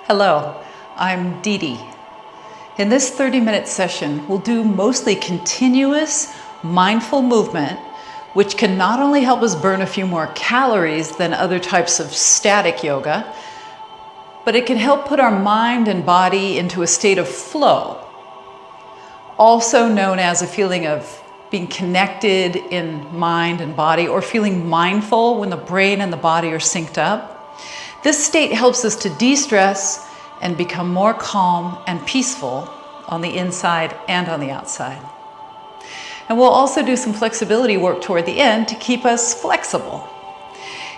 Hello, I'm DeDe. In this 30-minute session, we'll do mostly continuous, mindful movement, which can not only help us burn a few more calories than other types of static yoga, but it can help put our mind and body into a state of flow, also known as a feeling of being connected in mind and body, or feeling mindful when the brain and the body are synced up. This state helps us to de-stress and become more calm and peaceful on the inside and on the outside. And we'll also do some flexibility work toward the end to keep us flexible.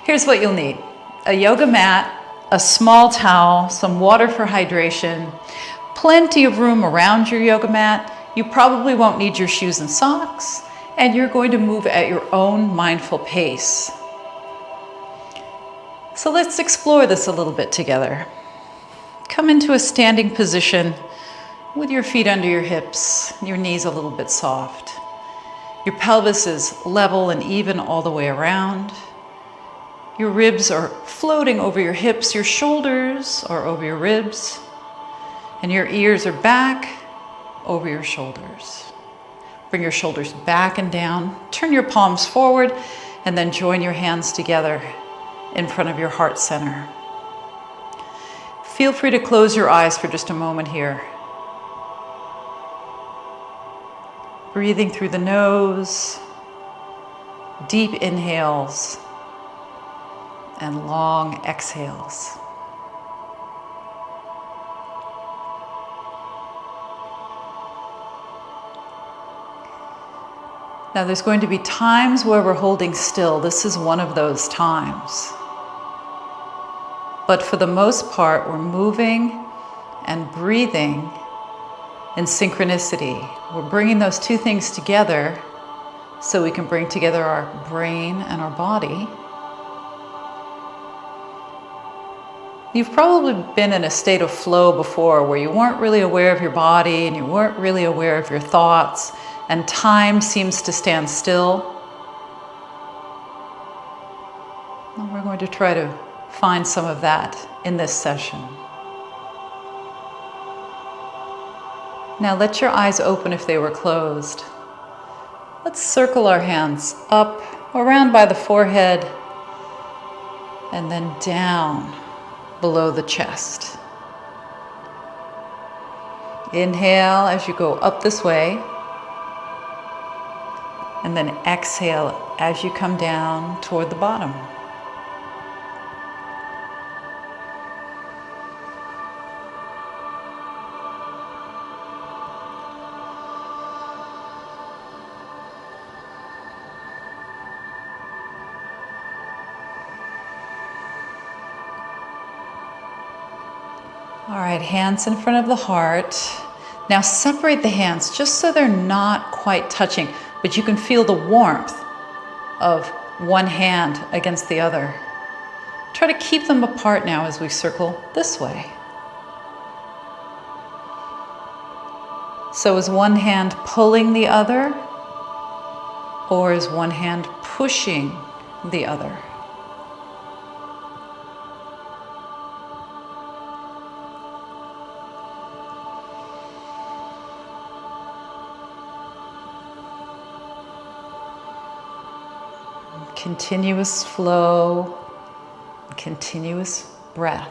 Here's what you'll need: a yoga mat, a small towel, some water for hydration, plenty of room around your yoga mat. You probably won't need your shoes and socks, and you're going to move at your own mindful pace. So let's explore this a little bit together. Come into a standing position with your feet under your hips, your knees a little bit soft. Your pelvis is level and even all the way around. Your ribs are floating over your hips, your shoulders are over your ribs, and your ears are back over your shoulders. Bring your shoulders back and down. Turn your palms forward and then join your hands together in front of your heart center. Feel free to close your eyes for just a moment here. Breathing through the nose, deep inhales and long exhales. Now there's going to be times where we're holding still. This is one of those times. But for the most part, we're moving and breathing in synchronicity. We're bringing those two things together so we can bring together our brain and our body. You've probably been in a state of flow before where you weren't really aware of your body and you weren't really aware of your thoughts, and time seems to stand still. And we're going to try to find some of that in this session. Now let your eyes open if they were closed. Let's circle our hands up, around by the forehead, and then down below the chest. Inhale as you go up this way, and then exhale as you come down toward the bottom. All right, hands in front of the heart. Now separate the hands just so they're not quite touching, but you can feel the warmth of one hand against the other. Try to keep them apart now as we circle this way. So is one hand pulling the other, or is one hand pushing the other? Continuous flow, continuous breath.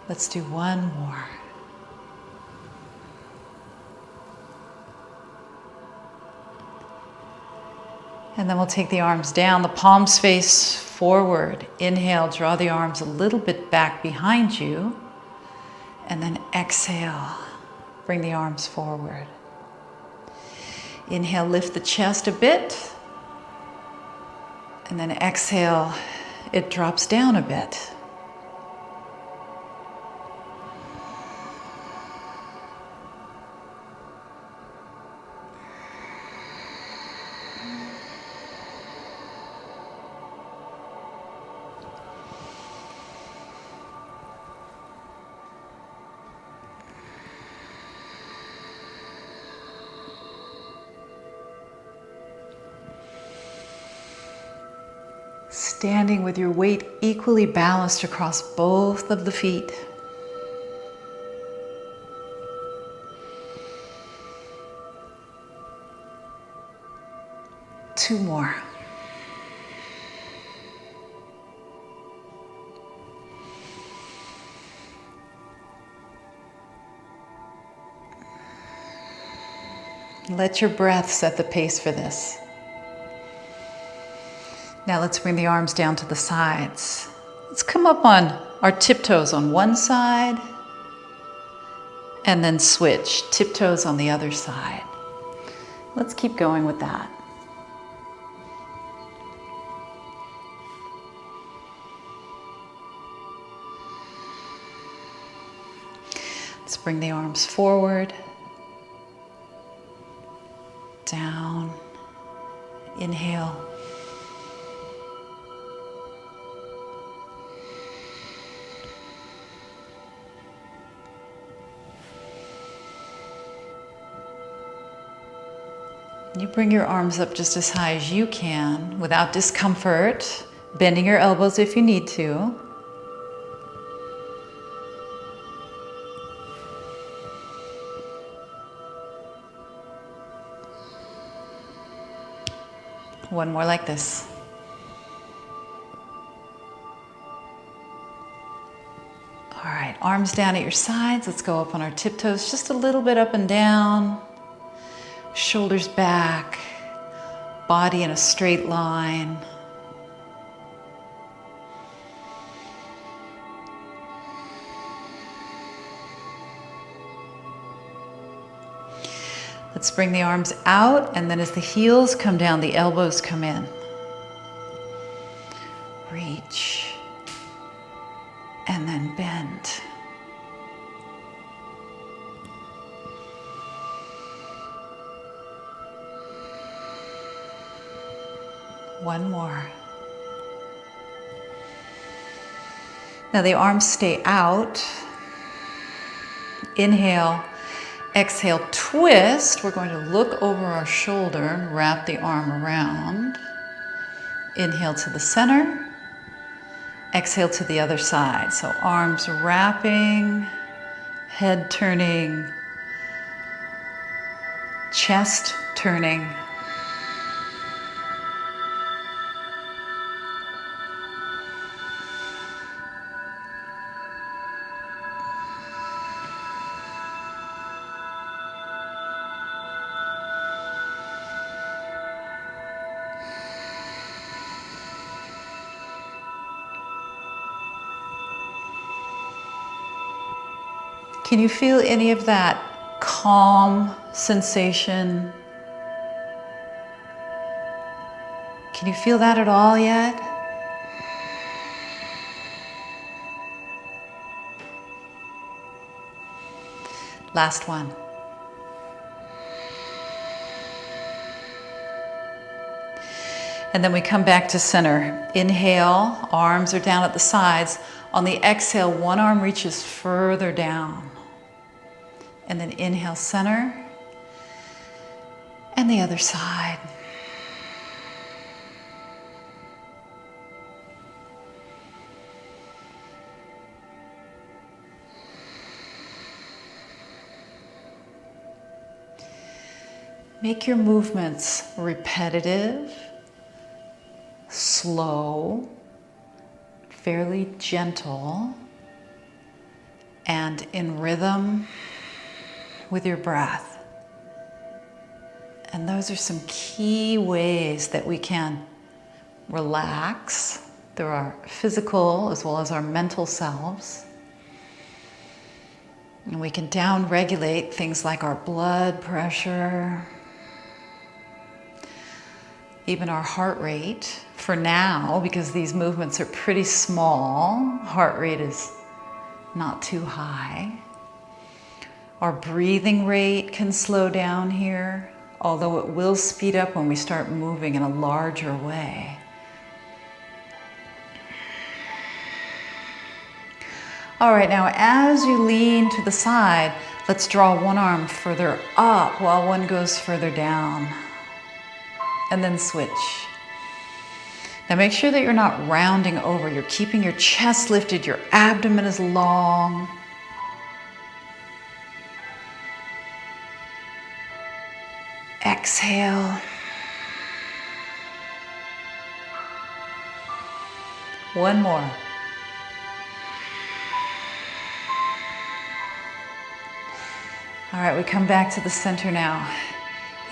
Let's do one more. And then we'll take the arms down, the palms face forward. Inhale, draw the arms a little bit back behind you. And then exhale, bring the arms forward. Inhale, lift the chest a bit. And then exhale, it drops down a bit. standing with your weight equally balanced across both of the feet. Two more. Let your breath set the pace for this. Now let's bring the arms down to the sides. Let's come up on our tiptoes on one side and then switch, tiptoes on the other side. Let's keep going with that. Let's bring the arms forward, down, inhale. You bring your arms up just as high as you can without discomfort, bending your elbows if you need to. One more like this. All right, arms down at your sides. Let's go up on our tiptoes, just a little bit up and down. Shoulders back, body in a straight line. Let's bring the arms out, and then as the heels come down, the elbows come in. Reach, and then bend. One more. Now the arms stay out. Inhale, exhale, twist. We're going to look over our shoulder and wrap the arm around. Inhale to the center. Exhale to the other side. So arms wrapping, head turning, chest turning. Can you feel any of that calm sensation? Can you feel that at all yet? Last one. And then we come back to center. Inhale, arms are down at the sides. On the exhale, one arm reaches further down. And then inhale, center, and the other side. Make your movements repetitive, slow, fairly gentle, and in rhythm with your breath. And those are some key ways that we can relax through our physical as well as our mental selves. And we can down-regulate things like our blood pressure, even our heart rate. For now, because these movements are pretty small, heart rate is not too high. Our breathing rate can slow down here, although it will speed up when we start moving in a larger way. All right, now as you lean to the side, let's draw one arm further up while one goes further down. And then switch. Now make sure that you're not rounding over. You're keeping your chest lifted, your abdomen is long. Exhale. One more. All right, we come back to the center now.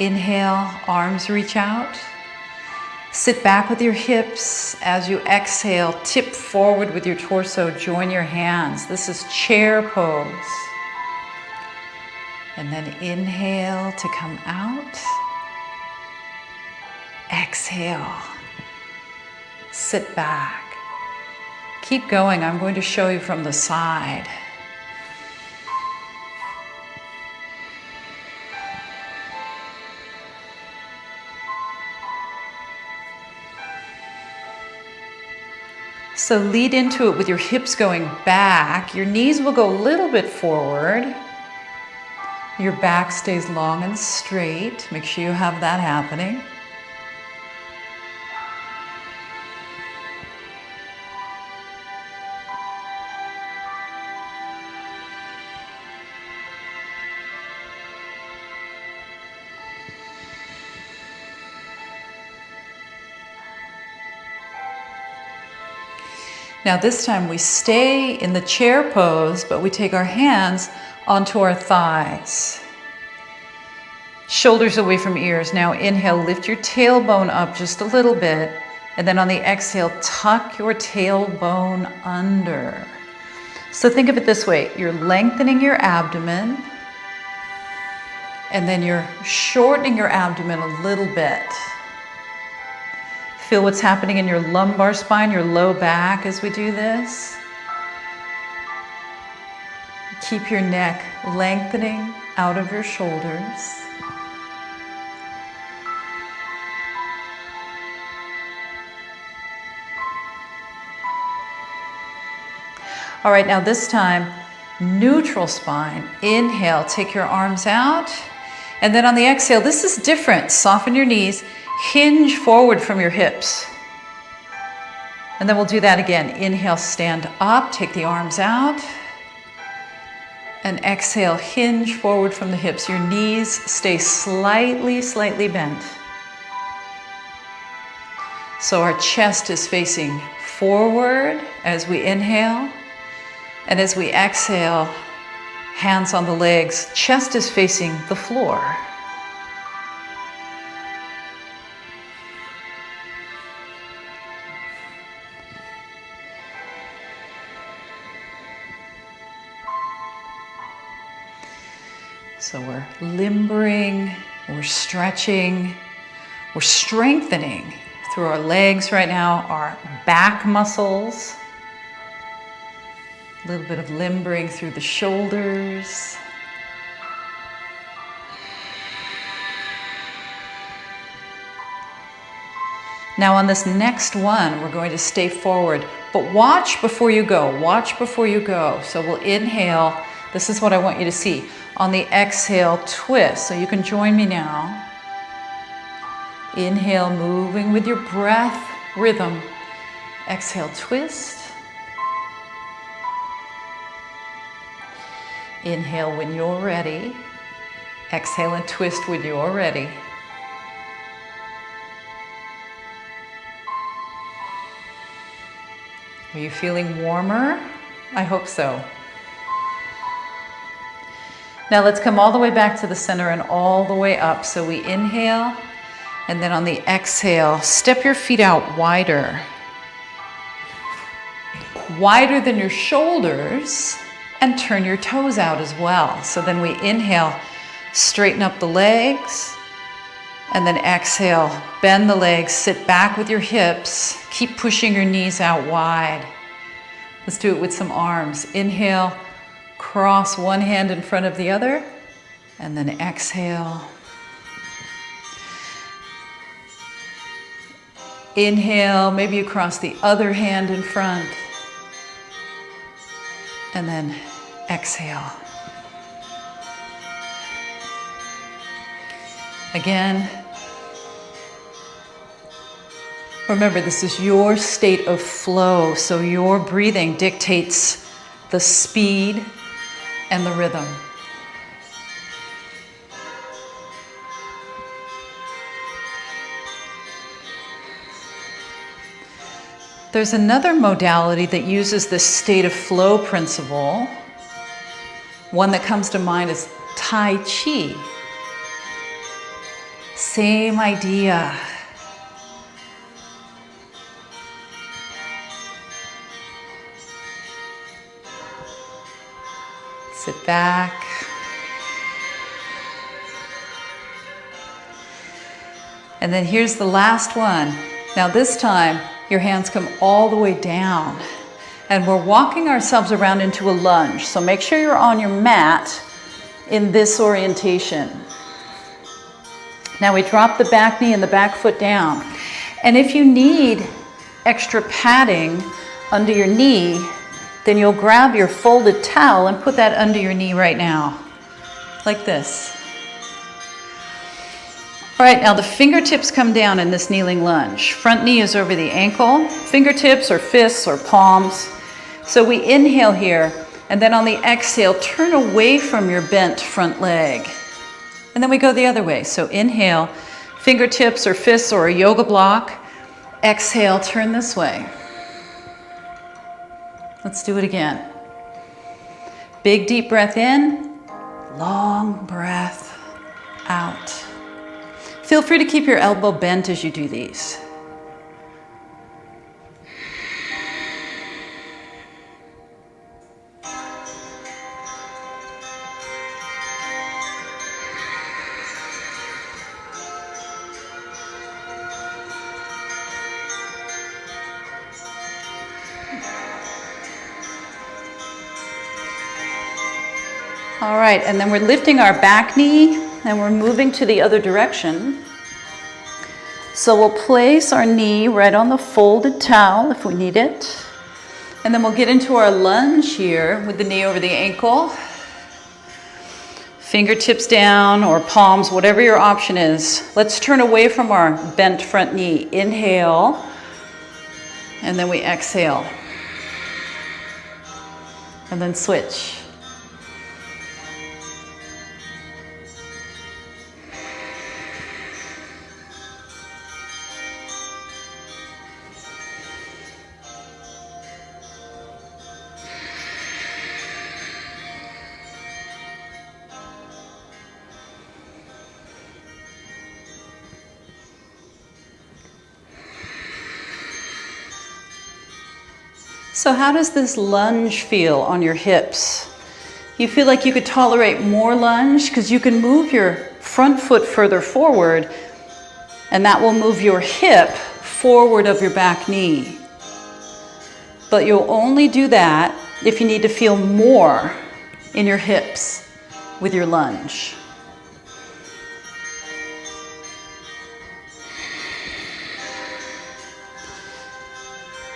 Inhale, arms reach out. Sit back with your hips. As you exhale, tip forward with your torso, join your hands. This is chair pose. And then inhale to come out. Exhale. Sit back. Keep going. I'm going to show you from the side. So lead into it with your hips going back. Your knees will go a little bit forward. Your back stays long and straight. Make sure you have that happening. Now this time we stay in the chair pose, but we take our hands onto our thighs. Shoulders away from ears. Now inhale, lift your tailbone up just a little bit. And then on the exhale, tuck your tailbone under. So think of it this way. You're lengthening your abdomen. And then you're shortening your abdomen a little bit. Feel what's happening in your lumbar spine, your low back as we do this. Keep your neck lengthening out of your shoulders. All right, now this time, neutral spine. Inhale, take your arms out. And then on the exhale, this is different. Soften your knees. Hinge forward from your hips. And then we'll do that again. Inhale, stand up, take the arms out. And exhale, hinge forward from the hips. Your knees stay slightly bent. So our chest is facing forward as we inhale. And as we exhale, hands on the legs, chest is facing the floor. So we're limbering, we're stretching, we're strengthening through our legs right now, our back muscles. A little bit of limbering through the shoulders. Now on this next one, we're going to stay forward, but watch before you go. Watch before you go. So we'll inhale. This is what I want you to see. On the exhale, twist. So you can join me now. Inhale, moving with your breath rhythm. Exhale, twist. Inhale when you're ready. Exhale and twist when you're ready. Are you feeling warmer? I hope so. Now let's come all the way back to the center and all the way up. So we inhale, and then on the exhale, step your feet out wider. Wider than your shoulders, and turn your toes out as well. So then we inhale, straighten up the legs, and then exhale, bend the legs, sit back with your hips, keep pushing your knees out wide. Let's do it with some arms. Inhale, cross one hand in front of the other, and then exhale. Inhale, maybe you cross the other hand in front, and then exhale. Again, Remember, this is your state of flow, so your breathing dictates the speed and the rhythm. There's another modality that uses this state of flow principle. One that comes to mind is Tai Chi. Same idea. Sit back. And then here's the last one. Now this time, your hands come all the way down. And we're walking ourselves around into a lunge. So make sure you're on your mat in this orientation. Now we drop the back knee and the back foot down. And if you need extra padding under your knee, then you'll grab your folded towel and put that under your knee right now, like this. All right, now the fingertips come down in this kneeling lunge. Front knee is over the ankle, fingertips or fists or palms. So we inhale here, and then on the exhale, turn away from your bent front leg. And then we go the other way. So inhale, fingertips or fists or a yoga block. Exhale, turn this way. Let's do it again. Big deep breath in, long breath out. Feel free to keep your elbow bent as you do these. All right, and then we're lifting our back knee and we're moving to the other direction. So we'll place our knee right on the folded towel if we need it. And then we'll get into our lunge here with the knee over the ankle. Fingertips down or palms, whatever your option is. Let's turn away from our bent front knee. Inhale, and then we exhale. And then switch. So how does this lunge feel on your hips? You feel like you could tolerate more lunge because you can move your front foot further forward, and that will move your hip forward of your back knee. But you'll only do that if you need to feel more in your hips with your lunge.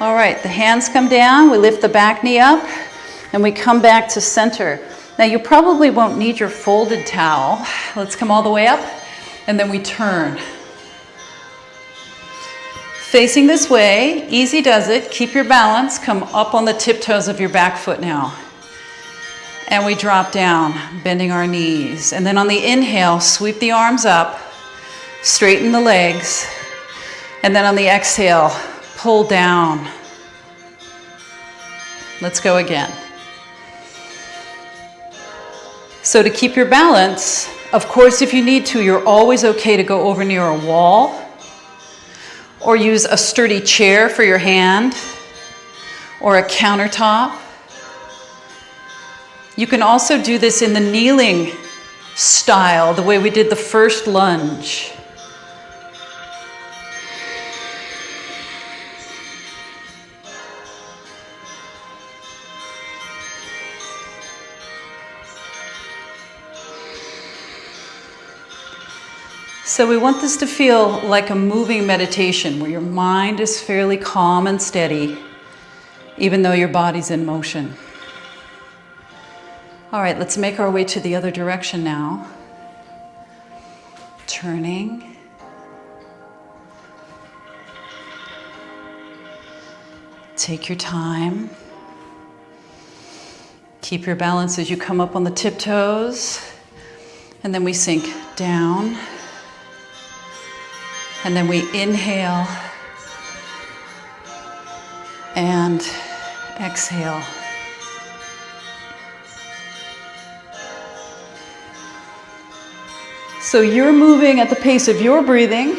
All right, the hands come down, we lift the back knee up, and we come back to center. Now you probably won't need your folded towel. Let's come all the way up, and then we turn. Facing this way, easy does it. Keep your balance, come up on the tiptoes of your back foot now. And we drop down, bending our knees. And then on the inhale, sweep the arms up, straighten the legs, and then on the exhale, pull down. Let's go again. So to keep your balance, of course, if you need to, you're always okay to go over near a wall or use a sturdy chair for your hand or a countertop. You can also do this in the kneeling style, the way we did the first lunge. So we want this to feel like a moving meditation where your mind is fairly calm and steady, even though your body's in motion. All right, let's make our way to the other direction now. Turning. Take your time. Keep your balance as you come up on the tiptoes. And then we sink down. And then we inhale and exhale. So you're moving at the pace of your breathing,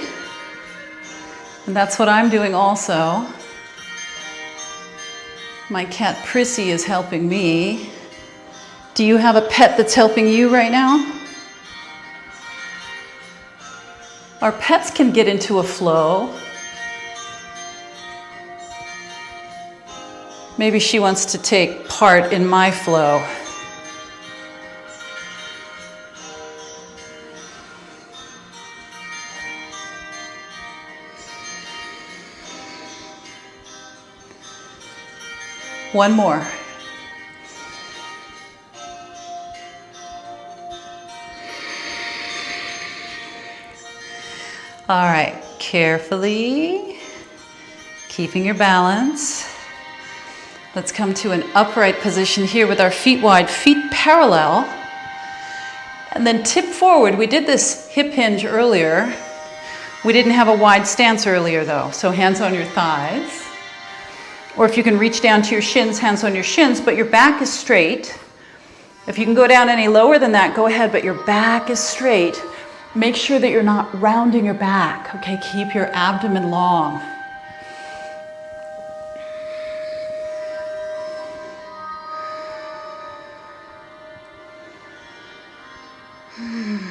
and that's what I'm doing also. My cat Prissy is helping me. Do you have a pet that's helping you right now? Our pets can get into a flow. Maybe she wants to take part in my flow. One more. All right, carefully, keeping your balance. Let's come to an upright position here with our feet wide, feet parallel. And then tip forward. We did this hip hinge earlier. We didn't have a wide stance earlier though, so hands on your thighs. Or if you can reach down to your shins, hands on your shins, but your back is straight. If you can go down any lower than that, go ahead, but your back is straight. Make sure that you're not rounding your back, okay? Keep your abdomen long.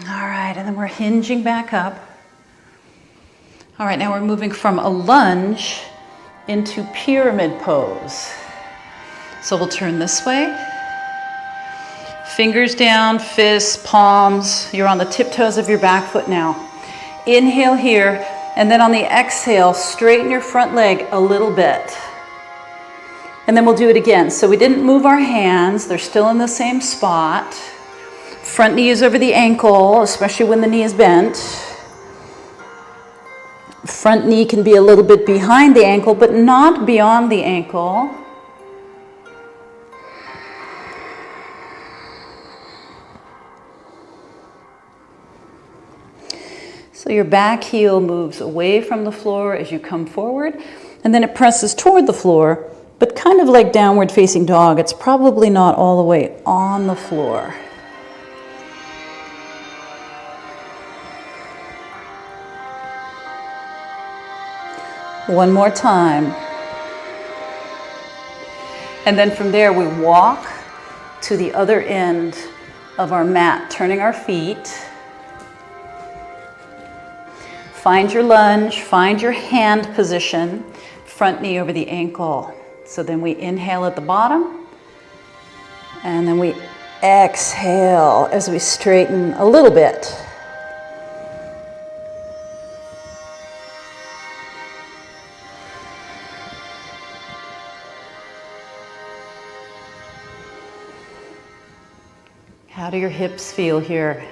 All right, and then we're hinging back up. All right, now we're moving from a lunge into pyramid pose. So we'll turn this way. Fingers down, fists, palms. You're on the tiptoes of your back foot now. Inhale here, and then on the exhale, straighten your front leg a little bit. And then we'll do it again. So we didn't move our hands. They're still in the same spot. Front knee is over the ankle, especially when the knee is bent. Front knee can be a little bit behind the ankle, but not beyond the ankle. So your back heel moves away from the floor as you come forward, and then it presses toward the floor, but kind of like downward facing dog. It's probably not all the way on the floor. One more time. And then from there we walk to the other end of our mat, turning our feet. Find your lunge, find your hand position, front knee over the ankle. So then we inhale at the bottom, and then we exhale as we straighten a little bit. How do your hips feel here?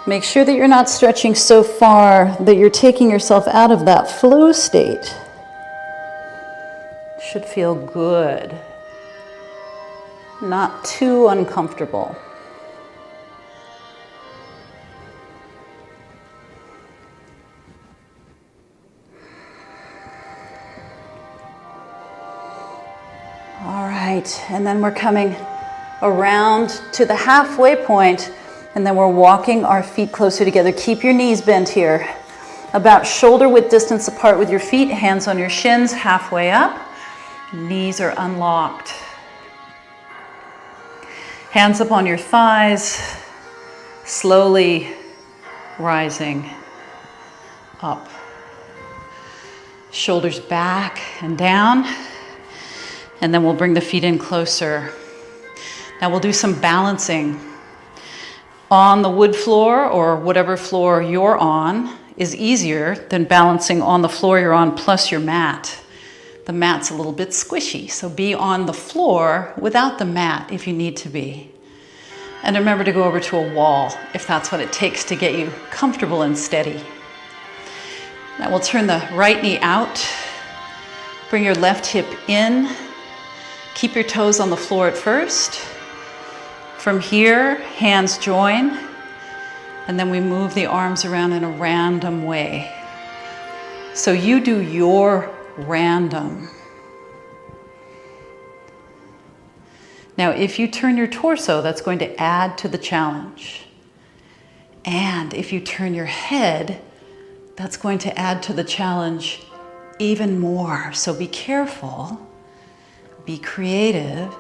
Make sure that you're not stretching so far that you're taking yourself out of that flow state. Should feel good. Not too uncomfortable. All right, and then we're coming around to the halfway point, and then we're walking our feet closer together. Keep your knees bent here. About shoulder width distance apart with your feet, hands on your shins, halfway up. Knees are unlocked. Hands up on your thighs, slowly rising up. Shoulders back and down, and then we'll bring the feet in closer. Now we'll do some balancing. On the wood floor or whatever floor you're on is easier than balancing on the floor you're on plus your mat. The mat's a little bit squishy, so be on the floor without the mat if you need to be. And remember to go over to a wall if that's what it takes to get you comfortable and steady. Now we'll turn the right knee out, Bring your left hip in. Keep your toes on the floor at first. From here, hands join, and then we move the arms around in a random way. So you do your random. Now, if you turn your torso, that's going to add to the challenge. And if you turn your head, that's going to add to the challenge even more. So be careful, be creative,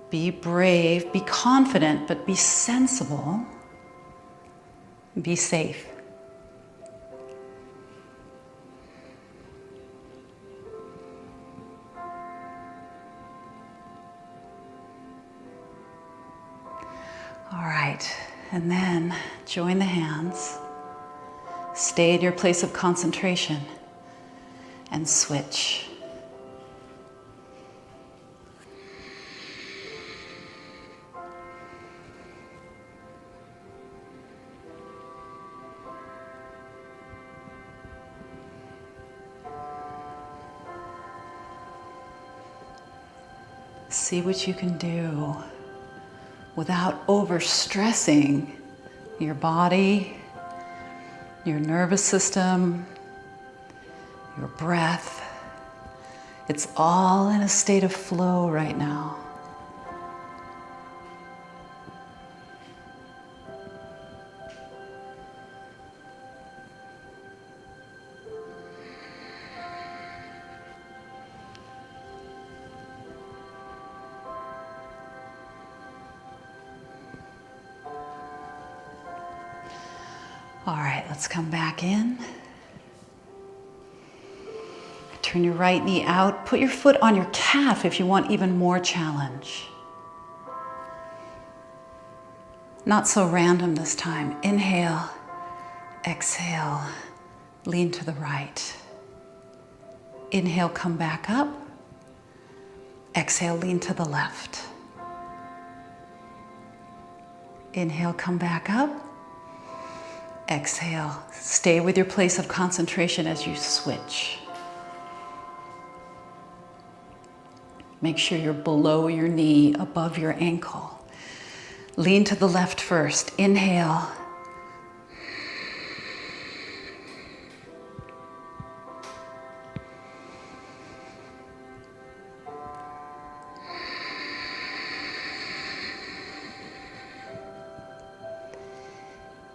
be brave, be confident, but be sensible, be safe. All right, and then join the hands, stay in your place of concentration, and switch. See what you can do without overstressing your body, your nervous system, your breath. It's all in a state of flow right now. All right, let's come back in. Turn your right knee out. Put your foot on your calf if you want even more challenge. Not so random this time. Inhale, exhale, lean to the right. Inhale, come back up. Exhale, lean to the left. Inhale, come back up. Exhale, stay with your place of concentration as you switch. Make sure you're below your knee, above your ankle. Lean to the left first. Inhale.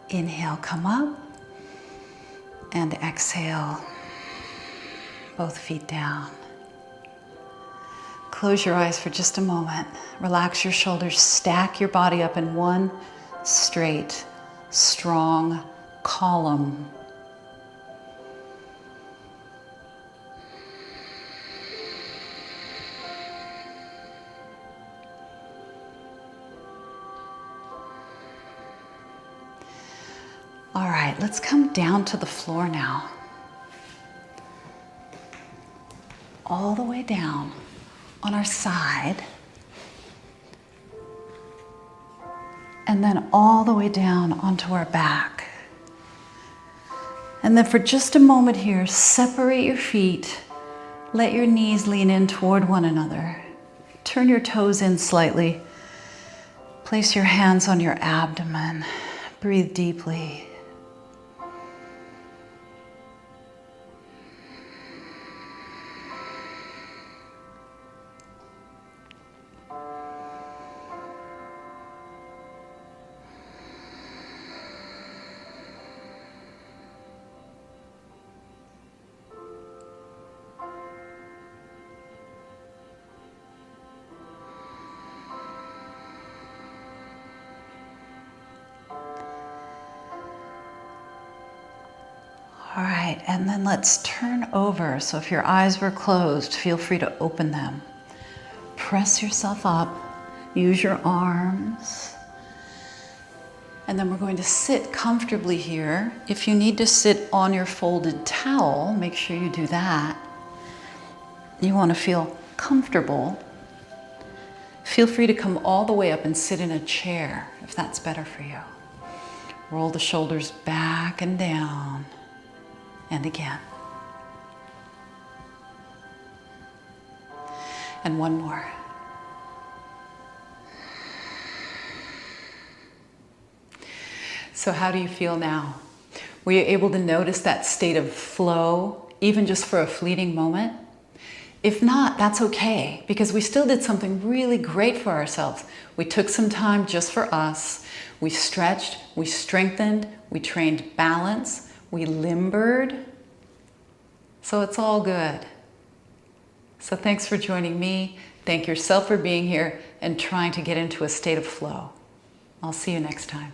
Inhale, come up, and exhale, both feet down. Close your eyes for just a moment. Relax your shoulders, stack your body up in one straight, strong column. All right, let's come down to the floor now. All the way down on our side. And then all the way down onto our back. And then for just a moment here, separate your feet. Let your knees lean in toward one another. Turn your toes in slightly. Place your hands on your abdomen. Breathe deeply. All right, and then let's turn over. So if your eyes were closed, feel free to open them. Press yourself up, use your arms. And then we're going to sit comfortably here. If you need to sit on your folded towel, make sure you do that. You want to feel comfortable. Feel free to come all the way up and sit in a chair if that's better for you. Roll the shoulders back and down. And again. And one more. So how do you feel now? Were you able to notice that state of flow, even just for a fleeting moment? If not, that's okay, because we still did something really great for ourselves. We took some time just for us. We stretched, we strengthened, we trained balance, we limbered. So it's all good. So thanks for joining me. Thank yourself for being here and trying to get into a state of flow. I'll see you next time.